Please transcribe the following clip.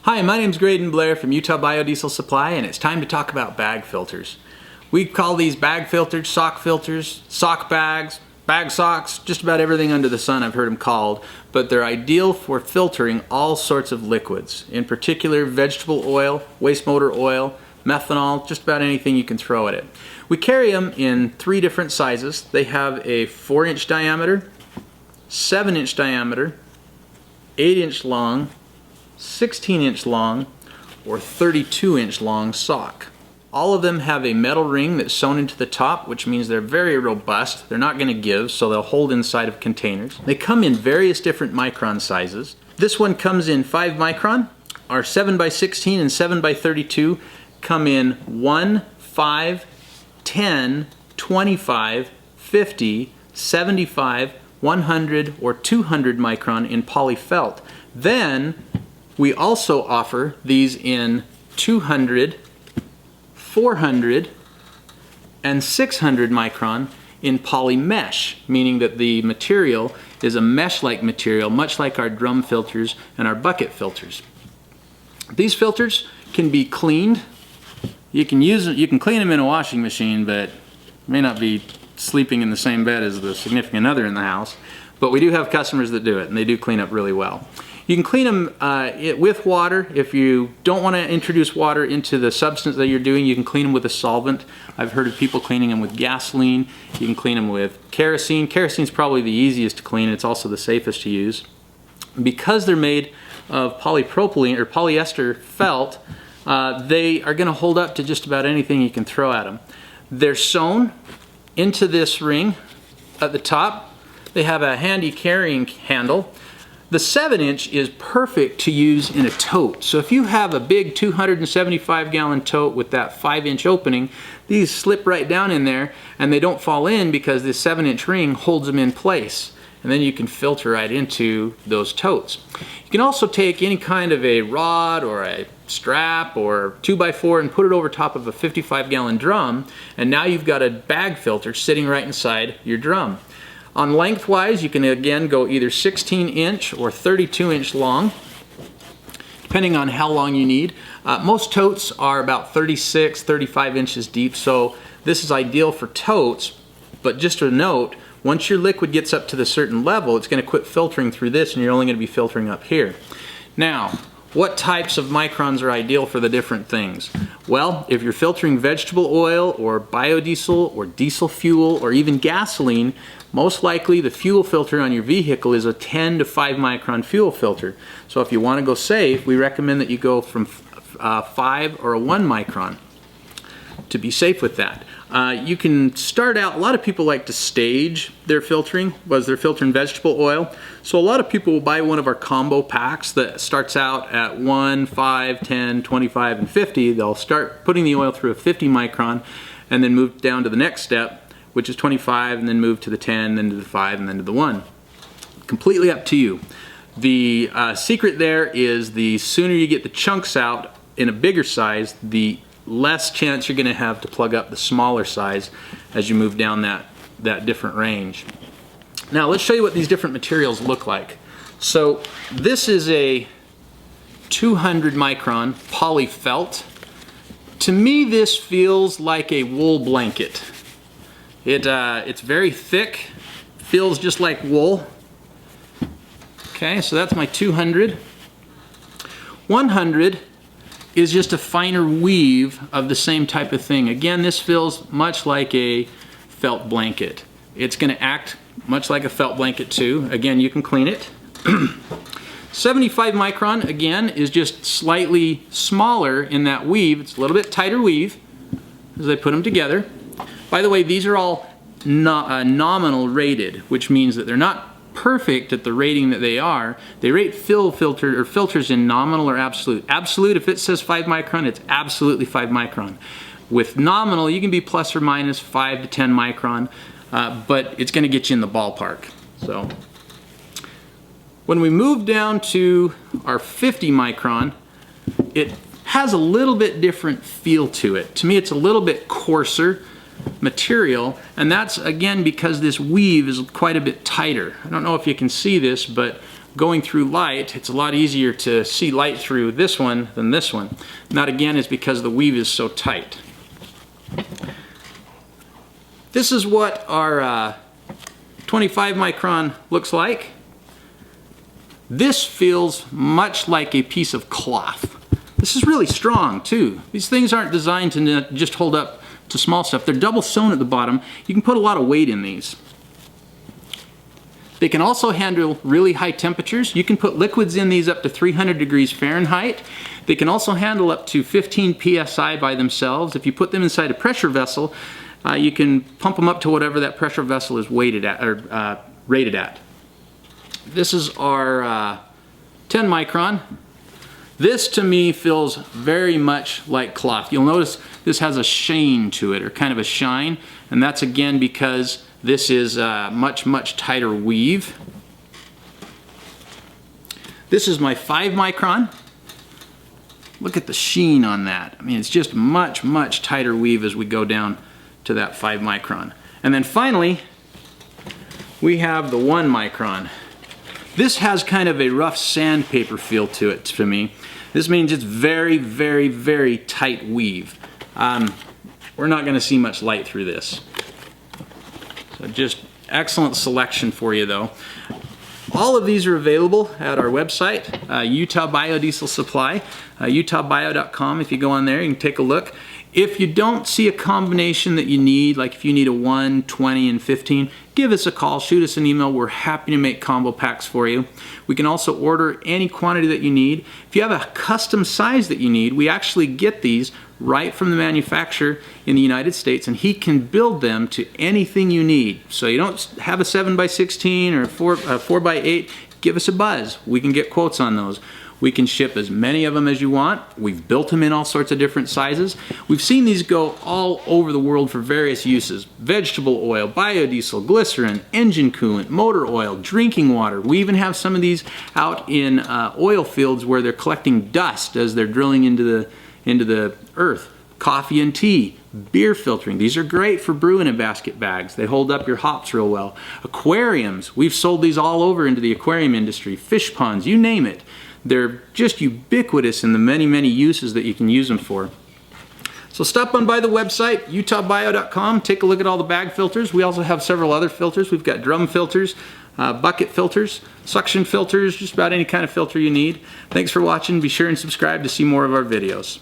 Hi, my name's Graydon Blair from Utah Biodiesel Supply, and it's time to talk about bag filters. We call these bag filters, sock bags, bag socks, just about everything under the sun I've heard them called, but they're ideal for filtering all sorts of liquids, in particular vegetable oil, waste motor oil, methanol, just about anything you can throw at it. We carry them in 3 different sizes. They have a 4-inch diameter, 7-inch diameter, 8-inch long, 16-inch long, or 32-inch long sock. All of them have a metal ring that's sewn into the top, which means they're very robust. They're not going to give, so they'll hold inside of containers. They come in various different micron sizes. This one comes in 5 micron. Our 7x16 and 7x32 come in 1, 5, 10, 25, 50, 75, 100, or 200 micron in polyfelt. Then we also offer these in 200, 400, and 600 micron in poly mesh, meaning that the material is a mesh-like material, much like our drum filters and our bucket filters. These filters can be cleaned. You can clean them in a washing machine, but may not be sleeping in the same bed as the significant other in the house. But we do have customers that do it, and they do clean up really well. You can clean them with water. If you don't want to introduce water into the substance that you're doing, you can clean them with a solvent. I've heard of people cleaning them with gasoline. You can clean them with kerosene. Kerosene is probably the easiest to clean. It's also the safest to use. Because they're made of polypropylene or polyester felt, they are going to hold up to just about anything you can throw at them. They're sewn into this ring at the top. They have a handy carrying handle. The 7-inch is perfect to use in a tote. So if you have a big 275-gallon tote with that 5-inch opening, these slip right down in there and they don't fall in because this 7-inch ring holds them in place. And then you can filter right into those totes. You can also take any kind of a rod or a strap or 2x4 and put it over top of a 55-gallon drum, and now you've got a bag filter sitting right inside your drum. On lengthwise, you can again go either 16-inch or 32-inch long, depending on how long you need. Most totes are about 36, 35 inches deep, so this is ideal for totes. But just a note, once your liquid gets up to the certain level, it's going to quit filtering through this, and you're only going to be filtering up here. Now, what types of microns are ideal for the different things? Well, if you're filtering vegetable oil or biodiesel or diesel fuel or even gasoline, most likely the fuel filter on your vehicle is a 10 to 5 micron fuel filter. So if you want to go safe, we recommend that you go from 5 or a 1 micron to be safe with that. You can start out, a lot of people like to stage their filtering as they're filtering vegetable oil. So a lot of people will buy one of our combo packs that starts out at 1, 5, 10, 25, and 50. They'll start putting the oil through a 50 micron and then move down to the next step, which is 25, and then move to the 10, then to the 5, and then to the 1. Completely up to you. The secret there is the sooner you get the chunks out in a bigger size, the less chance you're going to have to plug up the smaller size as you move down that different range. Now let's show you what these different materials look like. So this is a 200 micron poly felt. To me this feels like a wool blanket. It's very thick, feels just like wool. Okay, so that's my 200. 100 is just a finer weave of the same type of thing. Again, this feels much like a felt blanket. It's going to act much like a felt blanket too. Again, you can clean it. 75 micron, again, is just slightly smaller in that weave. It's a little bit tighter weave as I put them together. By the way, these are all nominal rated, which means that they're not perfect at the rating that they are. They rate filters in nominal or absolute. Absolute, if it says 5 micron, it's absolutely 5 micron. With nominal, you can be plus or minus 5 to 10 micron, but it's going to get you in the ballpark. So when we move down to our 50 micron, it has a little bit different feel to it. To me, it's a little bit coarser material, and that's again because this weave is quite a bit tighter. I don't know if you can see this, but going through light, it's a lot easier to see light through this one than this one. And that again is because the weave is so tight. This is what our 25 micron looks like. This feels much like a piece of cloth. This is really strong too. These things aren't designed to just hold up to small stuff. They're double sewn at the bottom. You can put a lot of weight in these. They can also handle really high temperatures. You can put liquids in these up to 300 degrees Fahrenheit. They can also handle up to 15 psi by themselves. If you put them inside a pressure vessel, you can pump them up to whatever that pressure vessel is weighted at or rated at. This is our 10 micron. This to me feels very much like cloth. You'll notice this has a sheen to it, or kind of a shine, and that's again because this is much tighter weave. This is my 5 micron. Look at the sheen on that. I mean, it's just much tighter weave as we go down to that 5 micron. And then finally, we have the 1 micron. This has kind of a rough sandpaper feel to it for me. This means it's very tight weave. We're not going to see much light through this. So just excellent selection for you though. All of these are available at our website, Utah Biodiesel Supply, utahbio.com. If you go on there, you can take a look. If you don't see a combination that you need, like if you need a 1, 20, and 15, give us a call, shoot us an email. We're happy to make combo packs for you. We can also order any quantity that you need. If you have a custom size that you need, we actually get these right from the manufacturer in the United States, and he can build them to anything you need. So you don't have a 7x16 or a 4x8, give us a buzz. We can get quotes on those. We can ship as many of them as you want. We've built them in all sorts of different sizes. We've seen these go all over the world for various uses. Vegetable oil, biodiesel, glycerin, engine coolant, motor oil, drinking water. We even have some of these out in oil fields where they're collecting dust as they're drilling into the earth. Coffee and tea, beer filtering. These are great for brewing in basket bags. They hold up your hops real well. Aquariums. We've sold these all over into the aquarium industry. Fish ponds, you name it. They're just ubiquitous in the many uses that you can use them for. So stop on by the website, utahbio.com. Take a look at all the bag filters. We also have several other filters. We've got drum filters, bucket filters, suction filters, just about any kind of filter you need. Thanks for watching. Be sure and subscribe to see more of our videos.